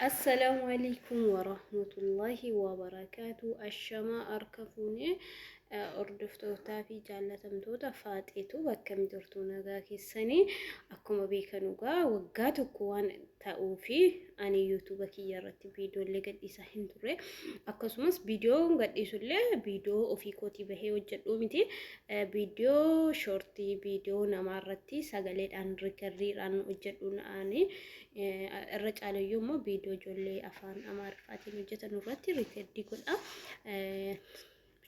السلام عليكم ورحمة الله وبركاته. الشماء أركفوني أردفتو تافي جالة توتا فاتيتو بكم جرتو نغا كيساني أكما بيكانوغا وقاتو كوان تاوفي أني يوتيوب كي يارتي فيديو اللي قد إساهن توري أكسومس فيديو قد إسولي فيديو أوفي كوتي بهي وجدو متي فيديو شورتي فيديو نمارتي ساقلت أن ريكرير أن وجدو ناني الرجال يومو فيديو جولي أفان أمار فاتين وجدت نورتي ريكردي كنا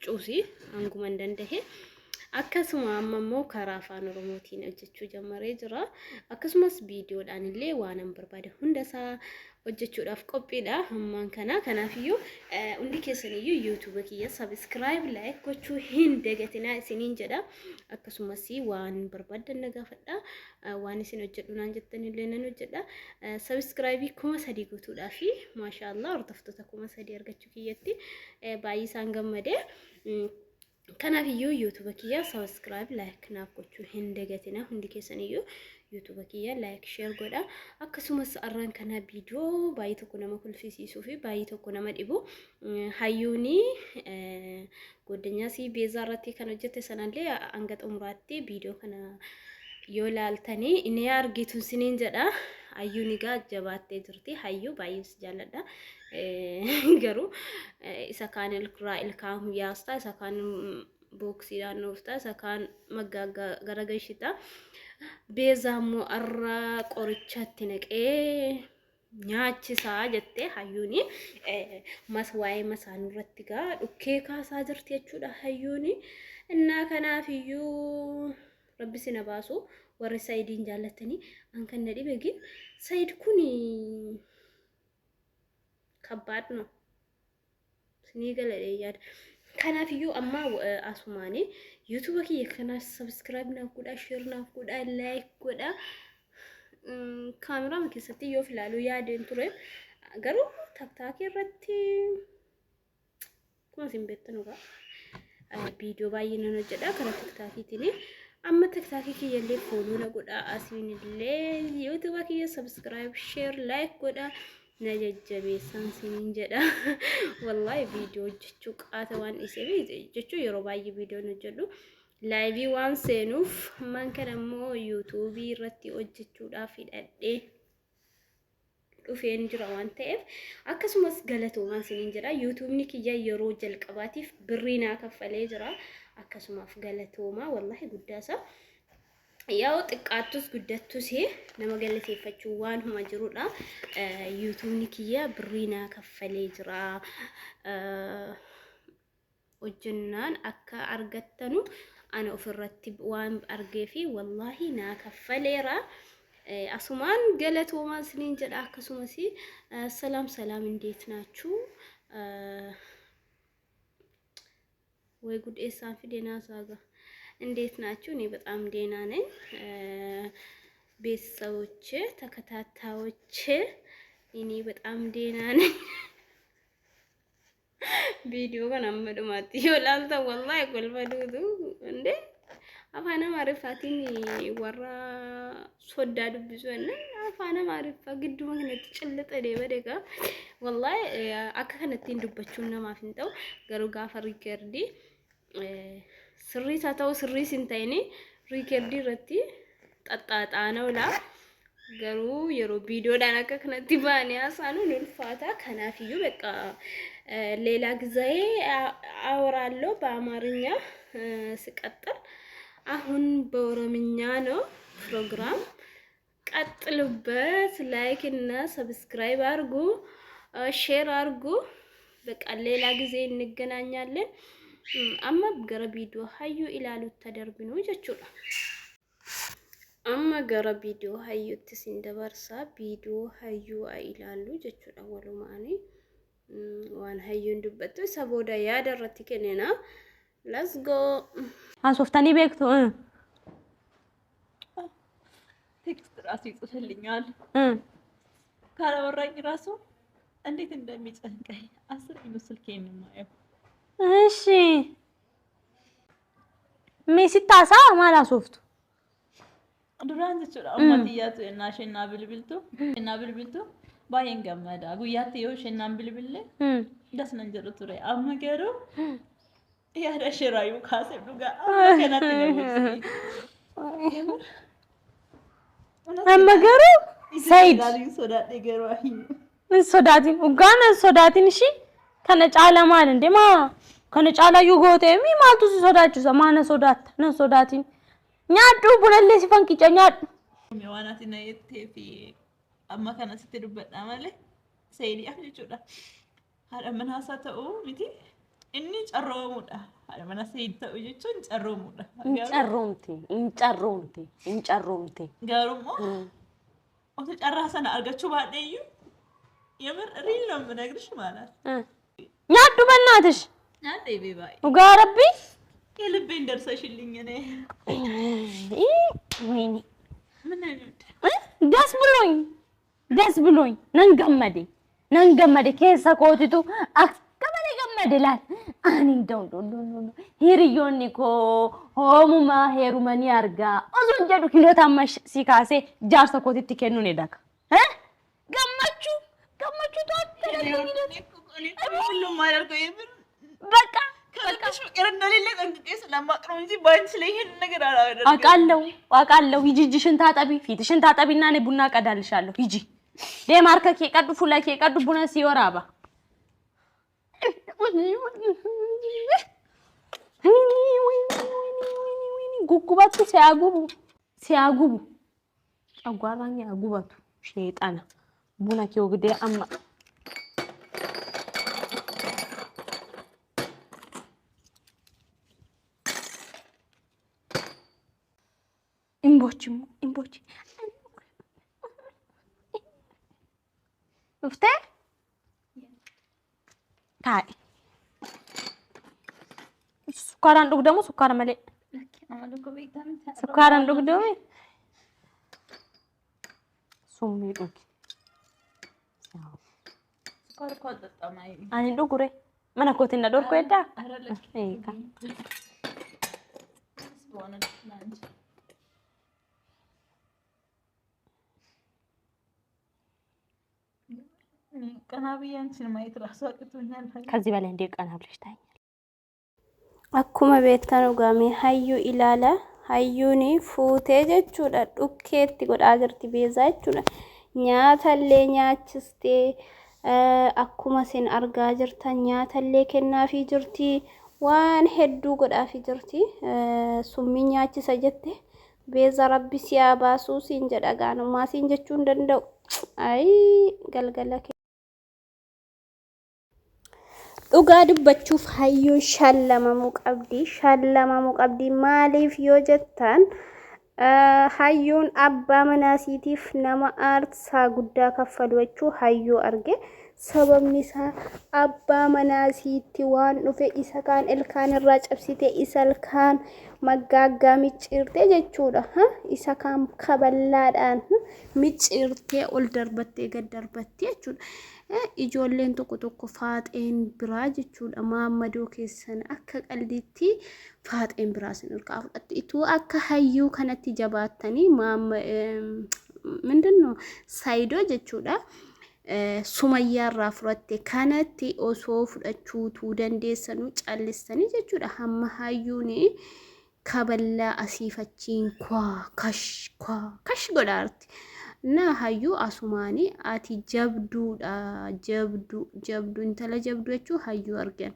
cuusii hanguma dandahe akkasuma ammoo karaa afaan oromootiin hojjechuu jammaree jira akkasumas viidiyoodhaan illee waan an barbaade hundasaa hojjechuudhaaf qophiidha hammaan kanaafiyyu hundi keessaniyyuu YouTube kiyya subscribe like gochuu hin dagatinaa isiniin jedha akkasumas waan barbaadan nagaafadha waan isin hojjedhu naan jettan illee nan hojjedha subscribe kuma sadii gochuudhaaf maashaallah hordoftoota kuma sadii argachuu kiyyatti baay'ee isaan gammadee kanaafiyyu YouTube kiyya subscribe like naaf gochuu hin dagatina hundi keessaniyyuu YouTube kiyya like share godha akkasumas arraan kana viidiyoo baay'ee tokko nama kulfisiisuu fi baay'ee tokko nama dhibu hayyuuni goddanyaa si beezaarratti kan hojjette sanallee hanga xumuraatti viidiyoo kana yoo laaltanii inni argitu siniin jedha hayyuuni gaa jabaattee jirti hayyuu baay'ee jaalladha garuu isa kaan ilkaan yaasta isa kaan boksiidhaan nuufta isa kaan maggaa garagashita beezaamoo arraa qorichaatti naqee nyaachisaa jettee hayyuuni waa'ee masaanirratti gaa dhukkee kaasaa jirti jechuudha hayyuuni innaa kanaafiyyuu rabbi sina baasu warri Sa'idiin jaallatanii an kan na dhibe gin Sa'id kuni ከባድ ነው ስኒገለ ያድ ከናፊዩ አማ አሱማኔ ዩቲዩብ ከየ ከና ሰብስክራይብ ና ጉዳ ሼር ና ጉዳ ላይክ ጉዳ ካሜራ መከሰት ይፍላሉ ያደን ቱሬ ገሩ ታክታክ ረቲ ኮንሲም ቤት ነው ጋ ቪዲዮ ባይነ ነው ጀዳ ከራ ታክታኪቲኒ አማ ታክታኪ ከየለ ፎሎ ና ጉዳ አሲንለ ዩቲዩብ ከየ ሰብስክራይብ ሼር ላይክ ጉዳ نججبي سانسين جدا والله فيديو جتشو قاتوان إسبي جتشو يروباي فيديو نجلو لايفي وان سينوف من كان مو يوتيوبي رتي وجتشو دافيد أدي وفين جرا وان تيف أكسمس غلطو وان سنين جرا يوتيوب نيكي جاي يرو جلقباتيف برينا كفالي جرا أكسماف غلطو ما والله قداسا ያው ጥቃቱስ ጉደቱስ ነመገለቴ ፈቹዋን ሁማጅሩዳ ዩቲዩብ ንኪያ ብሪና ከፈሌ ጅራ ወጅናን አካ አርገተኑ አነ ኦፍረቲ ዋን አርገፊ ወላሂ ና ከፈሌራ አሱማን ገለቶ ማስኒን ጀዳ አከሱመሲ ሰላም ሰላም እንዴት ናችሁ ወይ ጉድ ኤሳን ፊደና ሳጋ እንዴት ናችሁ እኔ በጣም ደህና ነኝ ቤተሰቦቼ ተከታታዮቼ እኔ በጣም ደህና ነኝ ቪዲዮ ገናመዱ ማት ይላልታ والله ቆልፈዱዱ እንዴ አፋና ማሪፋቲን ወራ ሶዳዱ ብዙና አፋና ማሪፋ ግዱ ምክንያት ጭልጠ ደበደጋ والله አከከነቲን ዱበቹና ማፍንጠው ገሩ ጋፈር ይከርዲ sirrii taata'u sirrii sintaayni riikerdi irratti xaxxaaxaanoo la garuu yeroo viidiyoodhaan akka kanatti baanii haasaanu ulfaata kanaafiyyu በቃ ሌላ ጊዜ አወራለሁ በአማርኛ ስቀጥል አሁን በኦሮምኛ ነው ፕሮግራም ቀጥሉበት ላይክ እና ሰብስክራይብ አድርጉ ሼር አድርጉ በቃ ሌላ ጊዜ እንገናኛለን أما بقرا فيديو هايو إلى التدربين وجتشولا أما قرا فيديو هايو تسين دبرسا فيديو هايو إلى الوجتشولا ولو ماني وان هايو ندبتو سابودا يا درتي كنينا let's go شفتني بيكتو ቴክስት ራሱ ይጽፍልኛል ካላወራኝ ራሱ እንዴት እንደሚጨንቀኝ 10 ሚኒት ስልኬን ነው የማየው እሺ ሜሲታሳ ማላሶፍቱ ዱራን ተጨራ አማቲያቱ እናሽና ብልብልቱ baay'een gammada. Guyyaatti yoo isheen bilbille das nan jedhu ture. Amma garuu yaada shiraayu kaasee dhugaa amma kanatti na buusi. Amma garuu Said sodaadhee garuu ahimu. sodaatiin ugaan sodaatiin ishii kana caala maal inde maa kana caala yoo goote mi maaltu si sodaachisa maana sodaatta na sodaatiin nyaadhu bunallee si fanqicha nyaadhu. Waan ati na jettee fi amma kana sitti dubbadhaa malee Saidii af jechuudha. Haadha manaasaa ta'uu miti inni carroomuudha. Haadha manaa Said ta'uu jechuun carroomuudha. Incarroomte. Gaarummoo otoo carraa sana argachuu baadheeyyuu የምር ሪል ነው የምነግርሽ ማለት nyaadhu bannaatish ናዴ ቤባይ ugaa rabbi የልቤን ደርሰሽልኝ እኔ ወይኔ ምን አይነት ደስ ብሎኝ nan gammade keessa kootitu akka malee gammade laal ani እንደው hiriyoonni koo hoomuma heerumanii argaa osoo jedhu kiloota amma si kaasee jaarsa kootitti kennu ne daka gammachuu ሁሉም ማደርገው የምር በቃ ከልክሽ ፍቅር እንደሌለ ጠንቅቄ ስለማቅረው እንጂ ባንቺ ላይ ይሄን ነገር አላደርግም። አውቃለሁ ሂጂ እጅሽን ታጠቢ ፊትሽን ታጠቢና እኔ ቡና ቀዳልሻለሁ ሂጂ ደማርከ ከቀዱ ፉላ ከቀዱ ቡና ሲወራባ ጉጉባቱ ሲያጉቡ አጓራኝ ያጉባቱ ሸይጣና ቡና ከወግዴ አማ imbochi ufte kai sukaran dugdamu sukar male sukaran dugdamu summi dug ስኳር እኮ አልጠጣም ani dugure mana kotinna dorko edda eka ቀና ብዬ አንቺን ማየት ራሱ አቅቶኛል። ከዚህ በላይ እንደ ቀና ብለሽ ታኛል። akkuma beektan ugaame hayyuu ilaala hayyuuni fuutee jechuudha dhukkeetti godhaa jirti beezaa jechuudha nyaatallee nyaachistee akkuma isin argaa jirtan nyaatallee kennaafii jirti waan hedduu godhaafii jirti summii nyaachisa jette beeza rabbi siyaa baasuu siin jedha gaanumaa siin jechuu hin danda'u ay galgala dhugaa dubbachuuf hayyuun shallamamuu qabdi maaliif yoo jettan hayyuun abbaa manaasiitiif nama aarsaa guddaa kaffalu jechuu hayyuu arge sababni isaa abbaa manaasiitti waan dhufe isa kaan ilkaan irraa cabsite isa ilkaan maggaaggaa micciirte jechuudha isa kaan kaballaadhaan micciirtee ol darbattee gad darbattee jechuudha ijoolleen tokko faaxeen biraa jechuudha maammadoo keessan akka qaldiitti faaxeen biraa sin irkaa fudhatte ituu akka hayyuu kanatti jabaattanii ምንድነው ሳይዶ jechuudha sumayyaarraa fudhatte kanatti osoo fudhachuutu dandeessanu callistanii jechuudha hamma hayyuuni kaballaa asiifachiin kash godhaarti na hayyu asumaani ati jabduudha jabdu intala jabdu jechuu hayyu argan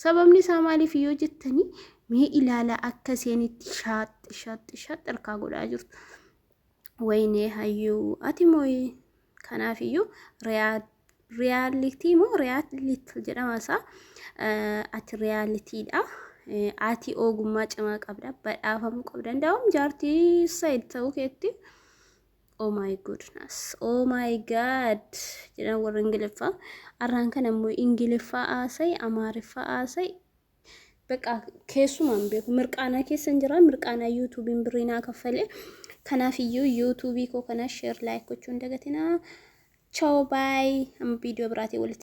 sababni isaa maaliif yoo jettani mee ilaala akka seenitti shaat arkaa godhaa jirtu wayne hayyu ati mooy kanaafiyyu reality moo reality jedhamasa ati reality dha ati ogummaa cimaa qabda badhaafamuu qabda ndaawum jaartii Said ta'uu keetti oh my goodness oh my god jedhan warra ingiliffa arraan kan ammoo ingiliffa aasay amaariffa aasay በቃ keessumaan beeku mirqaana keessan jira mirqaana YouTubein birrinaa kaffale kanaafiyyu YouTube ko kana share like gochuu hin dagatinaa ciao bye am video biraate